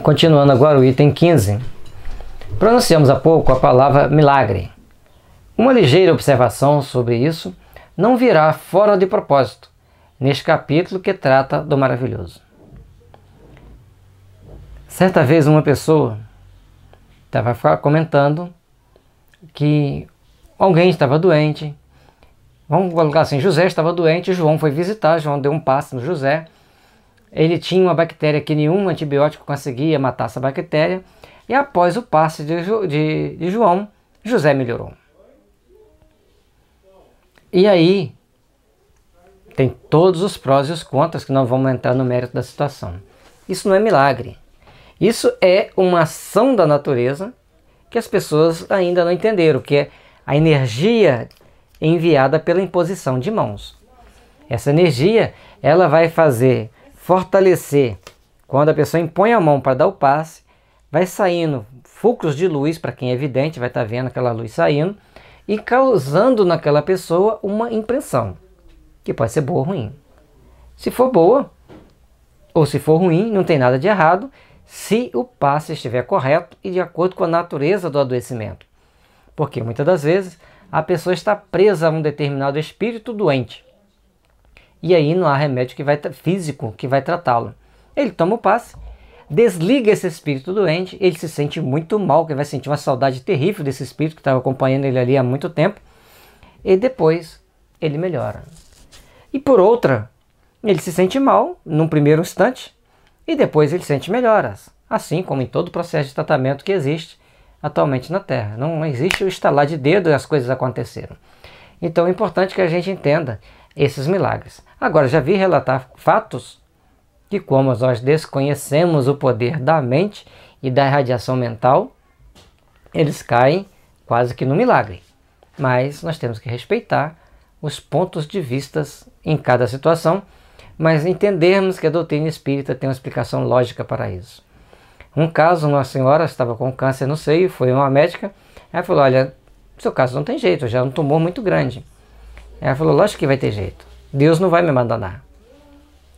Continuando agora o item 15. Pronunciamos há pouco a palavra milagre. Uma ligeira observação sobre isso não virá fora de propósito neste capítulo que trata do maravilhoso. Certa vez uma pessoa estava comentando que alguém estava doente. Vamos colocar assim, José estava doente, João foi visitar, João deu um passe no José. Ele tinha uma bactéria que nenhum antibiótico conseguia matar essa bactéria. E após o passe de João, José melhorou. E aí, tem todos os prós e os contras que não vamos entrar no mérito da situação. Isso não é milagre. Isso é uma ação da natureza que as pessoas ainda não entenderam, que é a energia enviada pela imposição de mãos. Essa energia, ela vai fortalecer, quando a pessoa impõe a mão para dar o passe, vai saindo fulcros de luz, para quem é vidente vai estar vendo aquela luz saindo, e causando naquela pessoa uma impressão, que pode ser boa ou ruim. Se for boa, ou se for ruim, não tem nada de errado, se o passe estiver correto e de acordo com a natureza do adoecimento. Porque muitas das vezes a pessoa está presa a um determinado espírito doente. E aí não há remédio físico que vai tratá-lo. Ele toma o passe, desliga esse espírito doente, ele se sente muito mal, que vai sentir uma saudade terrível desse espírito que estava acompanhando ele ali há muito tempo, e depois ele melhora. E por outra, ele se sente mal num primeiro instante, e depois ele sente melhoras, assim como em todo o processo de tratamento que existe atualmente na Terra. Não existe o estalar de dedo e as coisas aconteceram. Então é importante que a gente entenda esses milagres. Agora, já vi relatar fatos que, como nós desconhecemos o poder da mente e da irradiação mental, eles caem quase que no milagre. Mas nós temos que respeitar os pontos de vista em cada situação, mas entendermos que a doutrina espírita tem uma explicação lógica para isso. Um caso, uma senhora estava com câncer no seio, foi uma médica, ela falou, olha, seu caso não tem jeito, já é um tumor muito grande. Ela falou, lógico que vai ter jeito, Deus não vai me abandonar.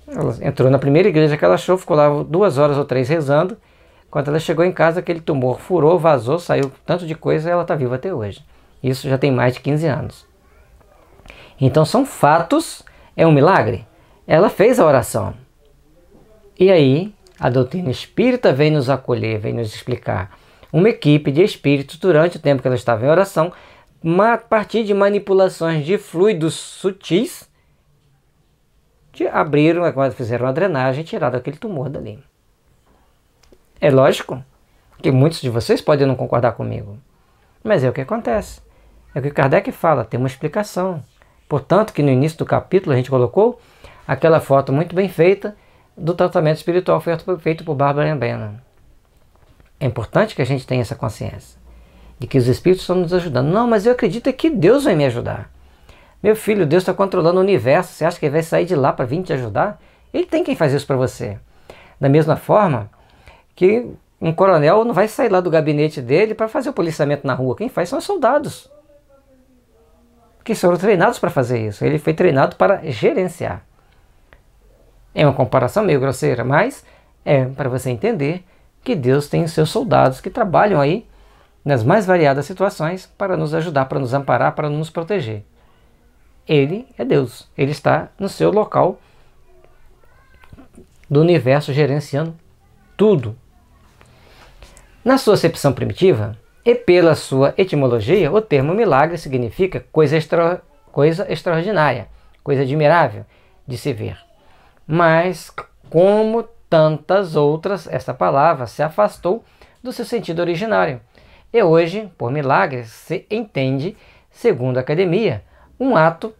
Ela entrou na primeira igreja que ela achou, ficou lá 2 horas ou 3 rezando. Quando ela chegou em casa, aquele tumor furou, vazou, saiu tanto de coisa e ela está viva até hoje. Isso já tem mais de 15 anos. Então são fatos, é um milagre. Ela fez a oração. E aí, a doutrina espírita vem nos acolher, vem nos explicar. Uma equipe de espíritos, durante o tempo que ela estava em oração, a partir de manipulações de fluidos sutis, abriram, fizeram uma drenagem e tiraram aquele tumor dali. É lógico que muitos de vocês podem não concordar comigo, mas é o que acontece. É o que Kardec fala, tem uma explicação. Portanto, que no início do capítulo a gente colocou aquela foto muito bem feita do tratamento espiritual feito por Barbara Benham. É importante que a gente tenha essa consciência de que os espíritos estão nos ajudando. Não, mas eu acredito que Deus vai me ajudar. Meu filho, Deus está controlando o universo. Você acha que ele vai sair de lá para vir te ajudar? Ele tem quem faz isso para você. Da mesma forma que um coronel não vai sair lá do gabinete dele para fazer o policiamento na rua. Quem faz são os soldados, que foram treinados para fazer isso. Ele foi treinado para gerenciar. É uma comparação meio grosseira, mas é para você entender que Deus tem os seus soldados que trabalham aí nas mais variadas situações para nos ajudar, para nos amparar, para nos proteger. Ele é Deus. Ele está no seu local do universo gerenciando tudo. Na sua acepção primitiva e pela sua etimologia, o termo milagre significa coisa extraordinária, coisa admirável de se ver. Mas, como tantas outras, essa palavra se afastou do seu sentido originário. E hoje, por milagre, se entende, segundo a academia, um ato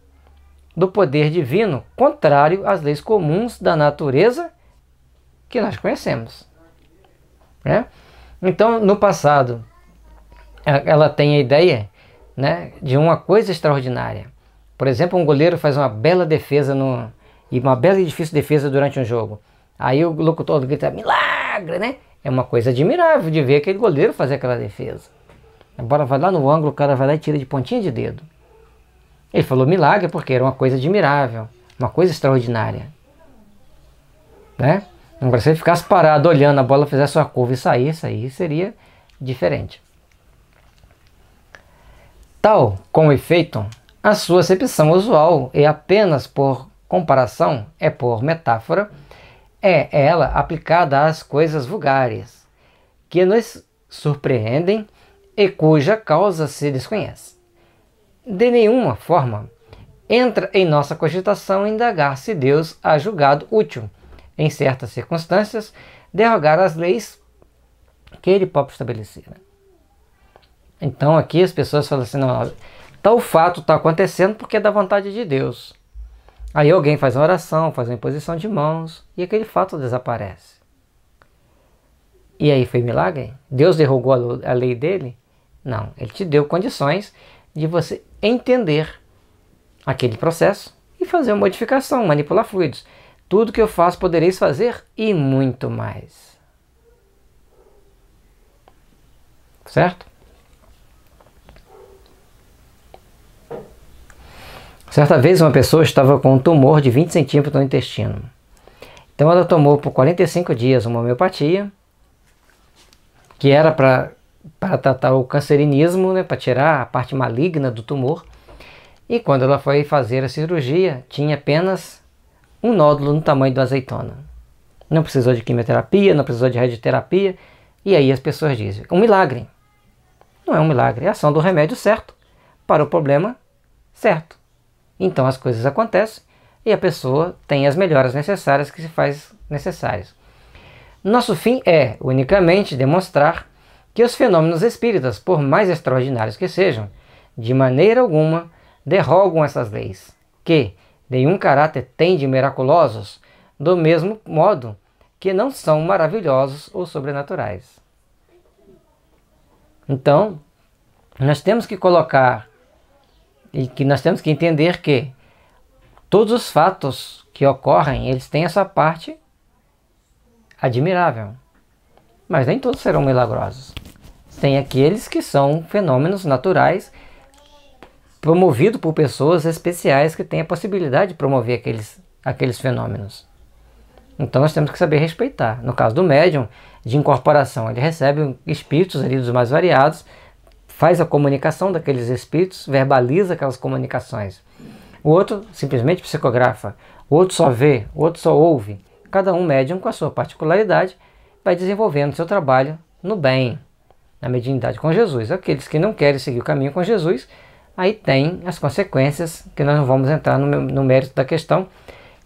do poder divino contrário às leis comuns da natureza que nós conhecemos. Né? Então, no passado, ela tem a ideia, né, de uma coisa extraordinária. Por exemplo, um goleiro faz uma bela defesa e uma bela e difícil defesa durante um jogo. Aí o locutor grita, milagre, né? É uma coisa admirável de ver aquele goleiro fazer aquela defesa. A bola vai lá no ângulo, o cara vai lá e tira de pontinha de dedo. Ele falou milagre porque era uma coisa admirável, uma coisa extraordinária. Né? Agora, se ele ficasse parado olhando a bola fazer sua curva e saísse, aí seria diferente. Tal com efeito, a sua acepção usual é apenas por comparação, é por metáfora, é ela aplicada às coisas vulgares, que nos surpreendem e cuja causa se desconhece. De nenhuma forma entra em nossa cogitação indagar se Deus há julgado útil, em certas circunstâncias, derrogar as leis que ele próprio estabelecera. Então aqui as pessoas falam assim, não, tal fato está acontecendo porque é da vontade de Deus. Aí alguém faz uma oração, faz uma imposição de mãos e aquele fato desaparece. E aí foi milagre? Deus derrogou a lei dele? Não, ele te deu condições de você entender aquele processo e fazer uma modificação, manipular fluidos. Tudo que eu faço podereis fazer e muito mais. Certo? Certa vez uma pessoa estava com um tumor de 20 centímetros no intestino. Então ela tomou por 45 dias uma homeopatia, que era para tratar o cancerinismo, né, para tirar a parte maligna do tumor. E quando ela foi fazer a cirurgia, tinha apenas um nódulo no tamanho da azeitona. Não precisou de quimioterapia, não precisou de radioterapia. E aí as pessoas dizem, um milagre. Não é um milagre, é a ação do remédio certo para o problema certo. Então as coisas acontecem e a pessoa tem as melhoras necessárias que se faz necessárias. Nosso fim é unicamente demonstrar que os fenômenos espíritas, por mais extraordinários que sejam, de maneira alguma derrogam essas leis, que nenhum caráter tem de miraculosos, do mesmo modo que não são maravilhosos ou sobrenaturais. Então, nós temos que colocar e que nós temos que entender que todos os fatos que ocorrem, eles têm essa parte admirável, mas nem todos serão milagrosos. Tem aqueles que são fenômenos naturais promovidos por pessoas especiais que têm a possibilidade de promover aqueles fenômenos. Então nós temos que saber respeitar. No caso do médium de incorporação, ele recebe espíritos ali dos mais variados, faz a comunicação daqueles espíritos, verbaliza aquelas comunicações. O outro simplesmente psicografa, o outro só vê, o outro só ouve. Cada um médium com a sua particularidade vai desenvolvendo seu trabalho no bem, na mediunidade com Jesus. Aqueles que não querem seguir o caminho com Jesus, aí tem as consequências, que nós não vamos entrar no mérito da questão.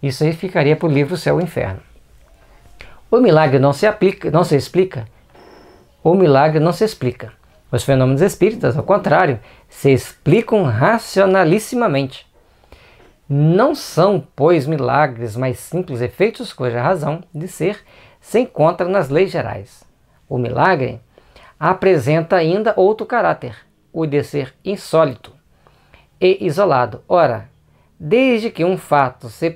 Isso aí ficaria para o livro Céu e Inferno. O milagre não se explica. O milagre não se explica. Os fenômenos espíritas, ao contrário, se explicam racionalissimamente. Não são, pois, milagres, mas simples efeitos cuja razão de ser se encontra nas leis gerais. O milagre apresenta ainda outro caráter, o de ser insólito e isolado. Ora, desde que um fato se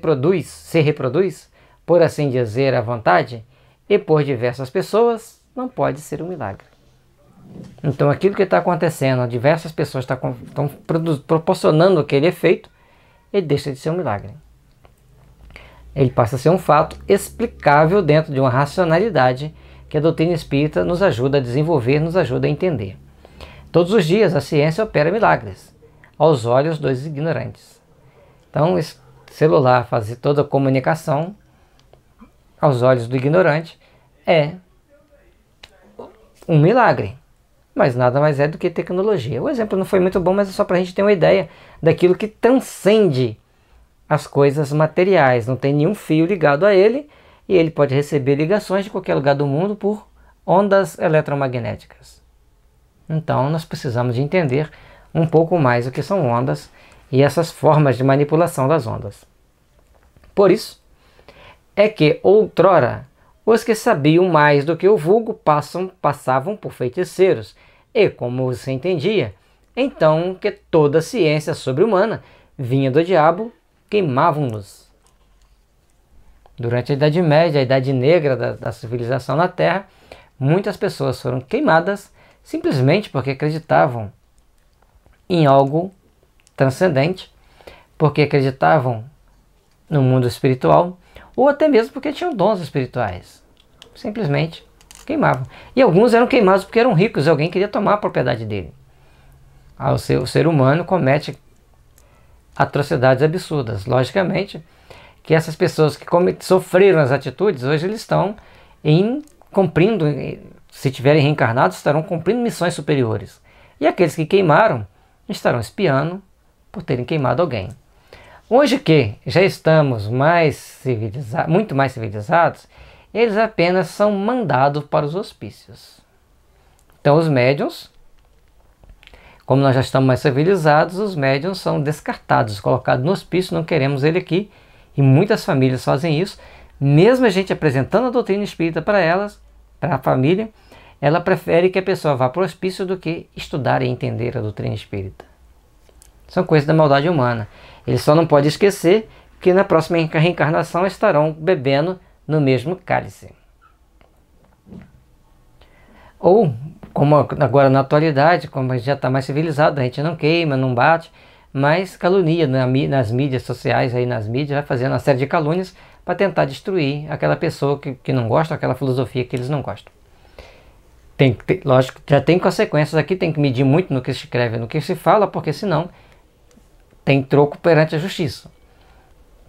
reproduz, por assim dizer, à vontade, e por diversas pessoas, não pode ser um milagre. Então aquilo que está acontecendo, diversas pessoas estão proporcionando aquele efeito, ele deixa de ser um milagre. Ele passa a ser um fato explicável dentro de uma racionalidade que a doutrina espírita nos ajuda a desenvolver, nos ajuda a entender. Todos os dias a ciência opera milagres, aos olhos dos ignorantes. Então esse celular fazer toda a comunicação, aos olhos do ignorante, é um milagre. Mas nada mais é do que tecnologia. O exemplo não foi muito bom, mas é só para a gente ter uma ideia daquilo que transcende as coisas materiais. Não tem nenhum fio ligado a ele e ele pode receber ligações de qualquer lugar do mundo por ondas eletromagnéticas. Então nós precisamos de entender um pouco mais o que são ondas e essas formas de manipulação das ondas. Por isso é que outrora os que sabiam mais do que o vulgo passavam por feiticeiros, e como se entendia, então que toda a ciência sobre-humana vinha do diabo, queimavam-nos. Durante a Idade Média, a Idade Negra da civilização na Terra, muitas pessoas foram queimadas simplesmente porque acreditavam em algo transcendente, porque acreditavam no mundo espiritual, ou até mesmo porque tinham dons espirituais. Simplesmente queimavam. E alguns eram queimados porque eram ricos e alguém queria tomar a propriedade dele. O ser humano comete atrocidades absurdas. Logicamente que essas pessoas que sofreram as atitudes, hoje eles estão cumprindo, se tiverem reencarnados, estarão cumprindo missões superiores. E aqueles que queimaram estarão espiando por terem queimado alguém. Hoje que já estamos muito mais civilizados, eles apenas são mandados para os hospícios. Então os médiuns, como nós já estamos mais civilizados, os médiuns são descartados, colocados no hospício, não queremos ele aqui. E muitas famílias fazem isso, mesmo a gente apresentando a doutrina espírita para elas, para a família, ela prefere que a pessoa vá para o hospício do que estudar e entender a doutrina espírita. São coisas da maldade humana. Ele só não pode esquecer que na próxima reencarnação estarão bebendo no mesmo cálice. Ou, como agora na atualidade, como a gente já está mais civilizado, a gente não queima, não bate, mas calunia nas mídias sociais, aí nas mídias, vai fazendo uma série de calúnias para tentar destruir aquela pessoa que não gosta, aquela filosofia que eles não gostam. Lógico, já tem consequências aqui, tem que medir muito no que se escreve, no que se fala, porque senão tem troco perante a justiça.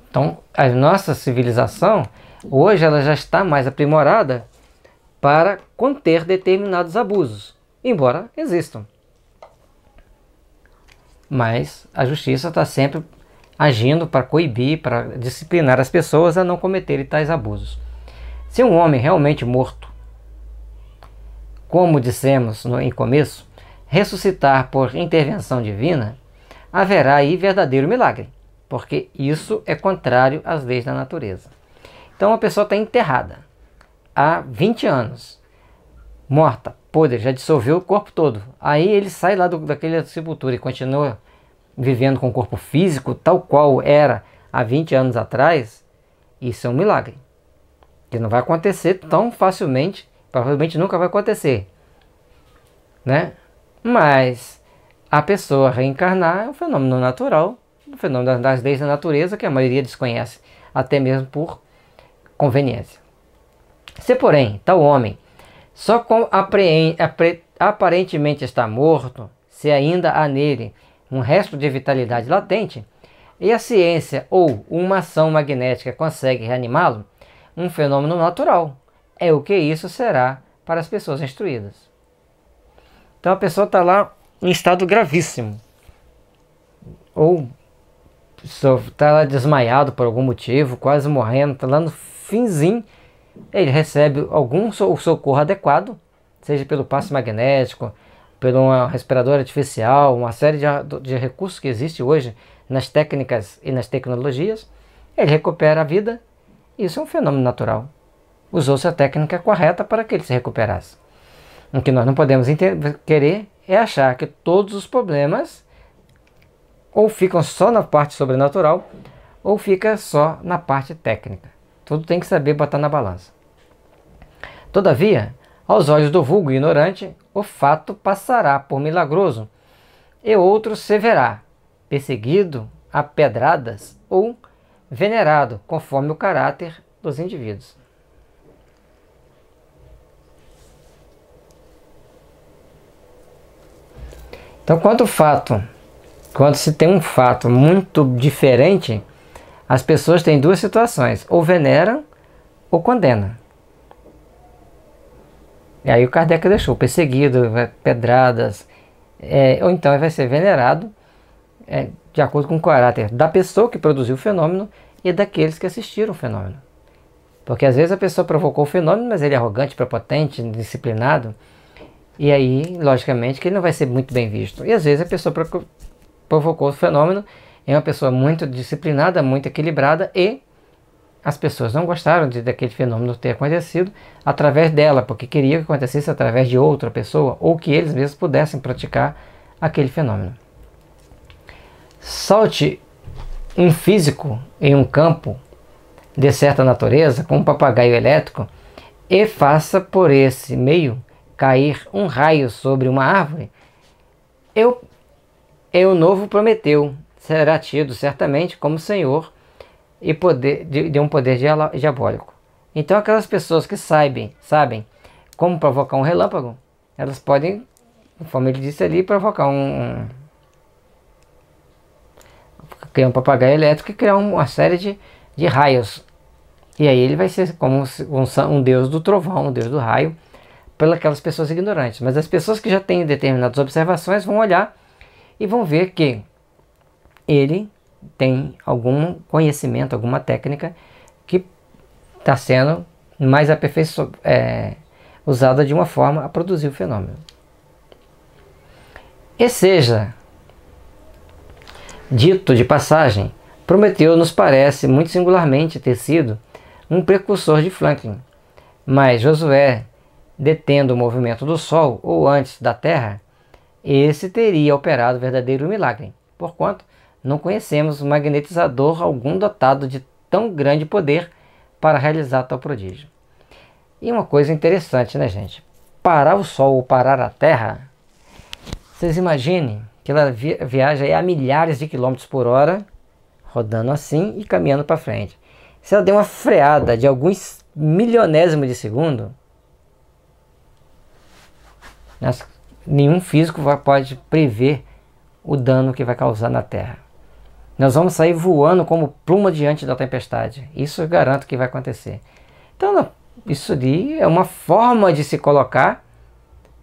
Então, a nossa civilização, hoje, ela já está mais aprimorada para conter determinados abusos, embora existam. Mas a justiça está sempre agindo para coibir, para disciplinar as pessoas a não cometerem tais abusos. Se um homem realmente morto, como dissemos em começo, ressuscitar por intervenção divina, haverá aí verdadeiro milagre, porque isso é contrário às leis da natureza. Então a pessoa está enterrada há 20 anos, morta, podre, já dissolveu o corpo todo. Aí ele sai lá daquela sepultura e continua vivendo com o corpo físico tal qual era há 20 anos atrás. Isso é um milagre, que não vai acontecer tão facilmente, provavelmente nunca vai acontecer, né? Mas a pessoa reencarnar é um fenômeno natural, um fenômeno das leis da natureza que a maioria desconhece, até mesmo por conveniência. Se porém tal homem só aparentemente está morto, se ainda há nele um resto de vitalidade latente, e a ciência ou uma ação magnética consegue reanimá-lo, um fenômeno natural, é o que isso será para as pessoas instruídas. Então a pessoa está lá em estado gravíssimo, ou está lá desmaiado por algum motivo, quase morrendo, está lá no finzinho, ele recebe algum socorro adequado, seja pelo passe magnético, pelo um respirador artificial, uma série de recursos que existe hoje nas técnicas e nas tecnologias, ele recupera a vida. Isso é um fenômeno natural. Usou-se a técnica correta para que ele se recuperasse. O que nós não podemos querer é achar que todos os problemas ou ficam só na parte sobrenatural ou fica só na parte técnica. Tudo tem que saber botar na balança. Todavia, aos olhos do vulgo ignorante, o fato passará por milagroso, e outro se verá perseguido a pedradas ou venerado, conforme o caráter dos indivíduos. Então, quando se tem um fato muito diferente, as pessoas têm duas situações, ou veneram ou condenam. E aí o Kardec deixou perseguido, pedradas, ou então ele vai ser venerado de acordo com o caráter da pessoa que produziu o fenômeno e daqueles que assistiram o fenômeno. Porque às vezes a pessoa provocou o fenômeno, mas ele é arrogante, prepotente, indisciplinado, e aí, logicamente, que ele não vai ser muito bem visto. E às vezes a pessoa provocou o fenômeno, é uma pessoa muito disciplinada, muito equilibrada, e as pessoas não gostaram daquele fenômeno ter acontecido através dela, porque queriam que acontecesse através de outra pessoa, ou que eles mesmos pudessem praticar aquele fenômeno. Solte um físico em um campo de certa natureza, com um papagaio elétrico, e faça por esse meio cair um raio sobre uma árvore, o novo Prometeu será tido certamente como senhor e de um poder diabólico. Então aquelas pessoas que sabem como provocar um relâmpago, elas podem, conforme ele disse ali, provocar criar um papagaio elétrico e criar uma série de raios. E aí ele vai ser como um deus do trovão, um deus do raio, pelas aquelas pessoas ignorantes. Mas as pessoas que já têm determinadas observações vão olhar e vão ver que ele tem algum conhecimento, alguma técnica que está sendo mais usada de uma forma a produzir o fenômeno. E seja dito de passagem, Prometeu nos parece muito singularmente ter sido um precursor de Franklin, mas Josué, detendo o movimento do Sol ou antes da Terra, esse teria operado verdadeiro milagre, porquanto não conhecemos magnetizador algum dotado de tão grande poder para realizar tal prodígio. E uma coisa interessante, né, gente? Parar o Sol ou parar a Terra, vocês imaginem que ela viaja aí a milhares de quilômetros por hora, rodando assim e caminhando para frente. Se ela der uma freada de alguns milionésimos de segundo, nenhum físico pode prever o dano que vai causar na Terra. Nós vamos sair voando como pluma diante da tempestade. Isso eu garanto que vai acontecer. Então, isso ali é uma forma de se colocar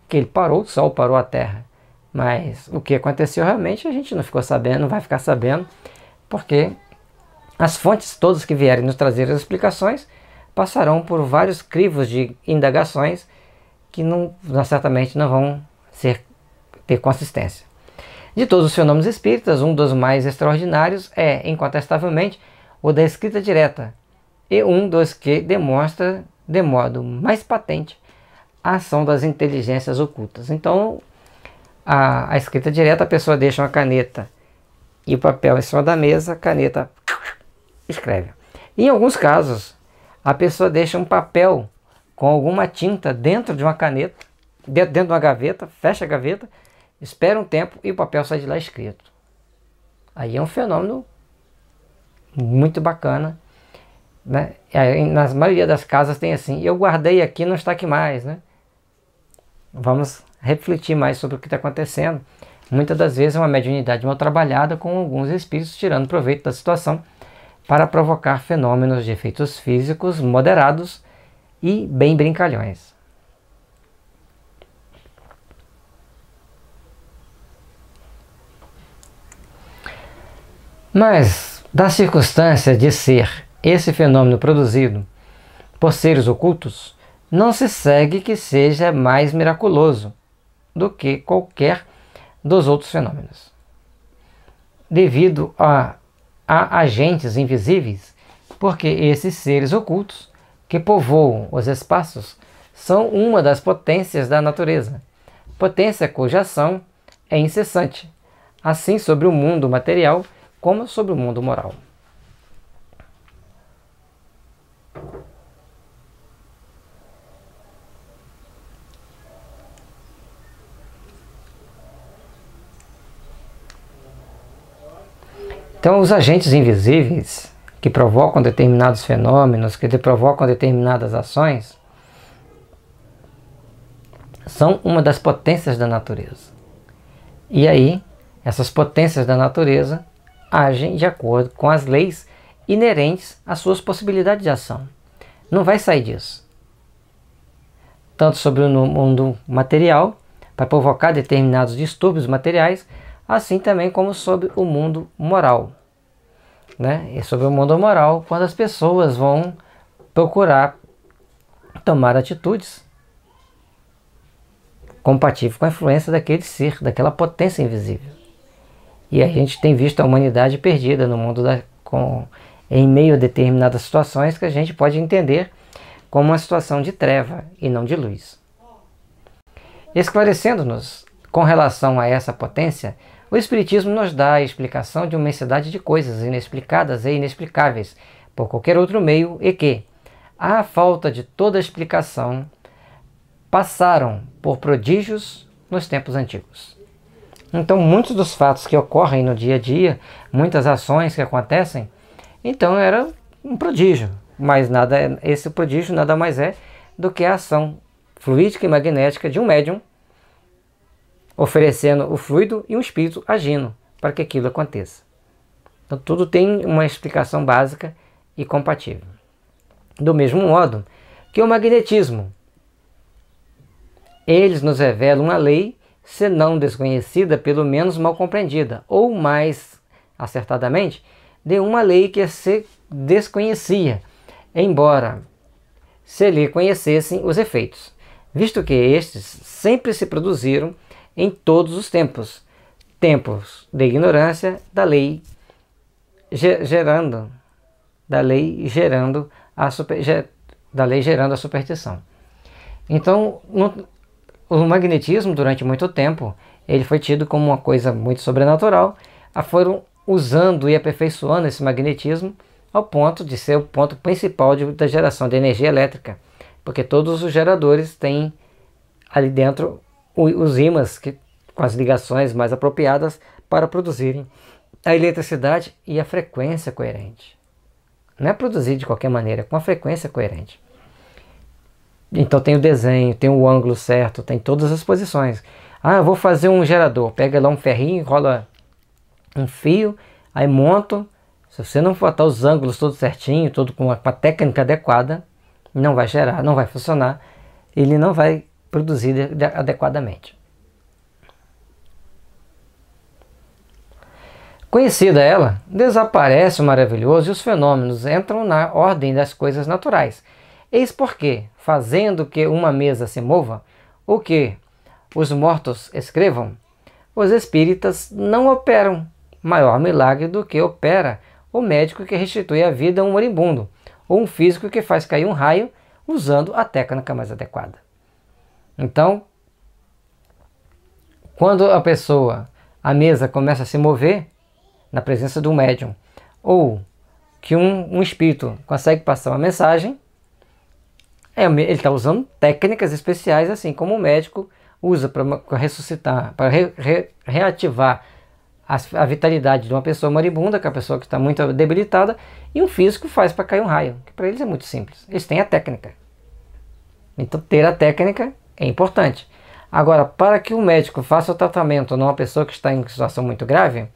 que ele parou o Sol, parou a Terra. Mas o que aconteceu realmente a gente não ficou sabendo, não vai ficar sabendo, porque as fontes todas que vierem nos trazer as explicações passarão por vários crivos de indagações que certamente não vão ter consistência. De todos os fenômenos espíritas, um dos mais extraordinários é, incontestavelmente, o da escrita direta, e um dos que demonstra de modo mais patente a ação das inteligências ocultas. Então, a escrita direta, a pessoa deixa uma caneta e o papel em cima da mesa, a caneta escreve. E em alguns casos, a pessoa deixa um papel com alguma tinta dentro de uma caneta, dentro de uma gaveta, fecha a gaveta, espera um tempo e o papel sai de lá escrito. Aí é um fenômeno muito bacana, né? Na maioria das casas tem assim, eu guardei aqui, não está aqui mais, né? Vamos refletir mais sobre o que está acontecendo. Muitas das vezes é uma mediunidade mal trabalhada com alguns espíritos tirando proveito da situação para provocar fenômenos de efeitos físicos moderados e bem brincalhões. Mas, da circunstância de ser esse fenômeno produzido por seres ocultos, não se segue que seja mais miraculoso do que qualquer dos outros fenômenos. Devido a agentes invisíveis, porque esses seres ocultos que povoam os espaços são uma das potências da natureza, potência cuja ação é incessante, assim sobre o mundo material como sobre o mundo moral. Então, os agentes invisíveis que provocam determinados fenômenos, que provocam determinadas ações, são uma das potências da natureza. E aí, essas potências da natureza agem de acordo com as leis inerentes às suas possibilidades de ação. Não vai sair disso. Tanto sobre o mundo material, para provocar determinados distúrbios materiais, assim também como sobre o mundo moral, né? E sobre o mundo moral, quando as pessoas vão procurar tomar atitudes compatíveis com a influência daquele ser, daquela potência invisível. E a gente tem visto a humanidade perdida no mundo em meio a determinadas situações que a gente pode entender como uma situação de treva e não de luz. Esclarecendo-nos com relação a essa potência, o Espiritismo nos dá a explicação de uma imensidade de coisas inexplicadas e inexplicáveis por qualquer outro meio e que, à falta de toda explicação, passaram por prodígios nos tempos antigos. Então, muitos dos fatos que ocorrem no dia a dia, muitas ações que acontecem, Então era um prodígio, mas esse prodígio nada mais é do que a ação fluídica e magnética de um médium oferecendo o fluido e um espírito agindo para que aquilo aconteça. Então tudo tem uma explicação básica e compatível. Do mesmo modo que o magnetismo, eles nos revelam uma lei, se não desconhecida, pelo menos mal compreendida, ou mais acertadamente, de uma lei que se desconhecia, embora se lhe conhecessem os efeitos, visto que estes sempre se produziram em todos os tempos, tempos de ignorância da lei gerando a superstição. Então, o magnetismo, durante muito tempo, ele foi tido como uma coisa muito sobrenatural. Foram usando e aperfeiçoando esse magnetismo ao ponto de ser o ponto principal da geração de energia elétrica, porque todos os geradores têm ali dentro os ímãs com as ligações mais apropriadas para produzirem a eletricidade e a frequência coerente. Não é produzir de qualquer maneira, é com a frequência coerente. Então tem o desenho, tem o ângulo certo, tem todas as posições. Eu vou fazer um gerador, pega lá um ferrinho, enrola um fio, aí monto. Se você não botar os ângulos todos certinho, todo com a técnica adequada, não vai gerar, não vai funcionar, ele não vai produzir adequadamente. Conhecida ela, desaparece o maravilhoso e os fenômenos entram na ordem das coisas naturais. Eis porque, fazendo que uma mesa se mova, ou que os mortos escrevam, os espíritas não operam maior milagre do que opera o médico que restitui a vida a um moribundo, ou um físico que faz cair um raio usando a técnica mais adequada. Então, quando a mesa começa a se mover, na presença do médium, ou que um espírito consegue passar uma mensagem, ele está usando técnicas especiais, assim como o médico usa para ressuscitar, para reativar a vitalidade de uma pessoa moribunda, que é a pessoa que está muito debilitada, e um físico faz para cair um raio, que para eles é muito simples. Eles têm a técnica. Então ter a técnica é importante. Agora, para que o médico faça o tratamento numa pessoa que está em situação muito grave,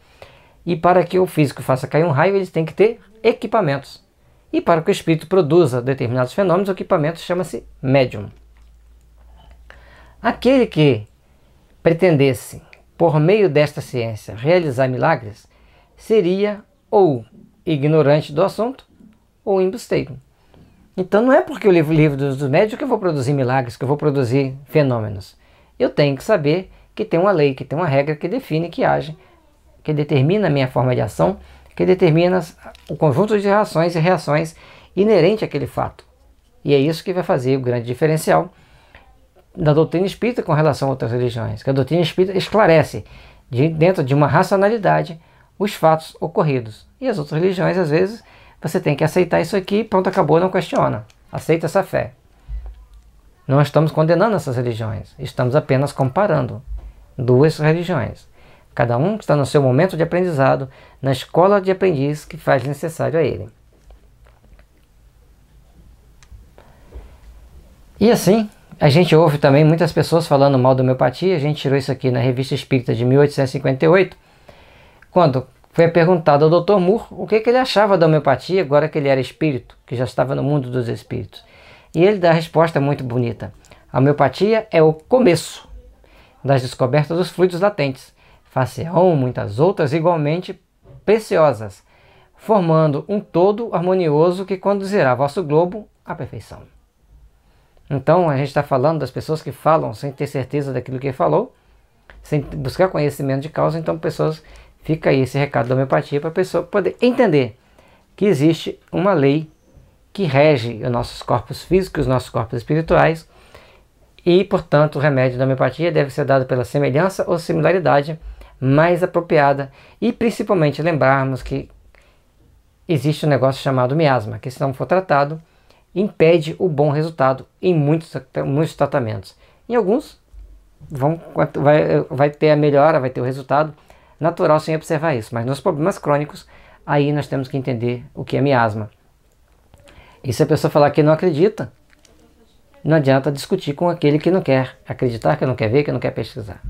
e para que o físico faça cair um raio, eles têm que ter equipamentos. E para que o espírito produza determinados fenômenos, o equipamento chama-se médium. Aquele que pretendesse, por meio desta ciência, realizar milagres, seria ou ignorante do assunto, ou embusteiro. Então não é porque eu levo o livro dos médios que eu vou produzir milagres, que eu vou produzir fenômenos. Eu tenho que saber que tem uma lei, que tem uma regra que define, que age, que determina a minha forma de ação, que determina o conjunto de ações e reações inerente àquele fato. E é isso que vai fazer o grande diferencial da doutrina espírita com relação a outras religiões, que a doutrina espírita esclarece, dentro de uma racionalidade, os fatos ocorridos. E as outras religiões, às vezes, você tem que aceitar isso aqui, pronto, acabou, não questiona. Aceita essa fé. Não estamos condenando essas religiões, estamos apenas comparando duas religiões. Cada um está no seu momento de aprendizado, na escola de aprendiz que faz necessário a ele. E assim, a gente ouve também muitas pessoas falando mal da homeopatia. A gente tirou isso aqui na Revista Espírita de 1858, quando foi perguntado ao Dr. Moore o que ele achava da homeopatia agora que ele era espírito, que já estava no mundo dos espíritos. E ele dá a resposta muito bonita. A homeopatia é o começo das descobertas dos fluidos latentes. Far-se-ão muitas outras igualmente preciosas, formando um todo harmonioso que conduzirá vosso globo à perfeição. Então a gente está falando das pessoas que falam sem ter certeza daquilo que falou, sem buscar conhecimento de causa. Então fica aí esse recado da homeopatia para a pessoa poder entender que existe uma lei que rege os nossos corpos físicos, os nossos corpos espirituais, e portanto o remédio da homeopatia deve ser dado pela semelhança ou similaridade mais apropriada, e principalmente lembrarmos que existe um negócio chamado miasma, que se não for tratado, impede o bom resultado em muitos tratamentos. Em alguns vai ter a melhora, vai ter o resultado natural sem observar isso, mas nos problemas crônicos aí nós temos que entender o que é miasma. E se a pessoa falar que não acredita, não adianta discutir com aquele que não quer acreditar, que não quer ver, que não quer pesquisar.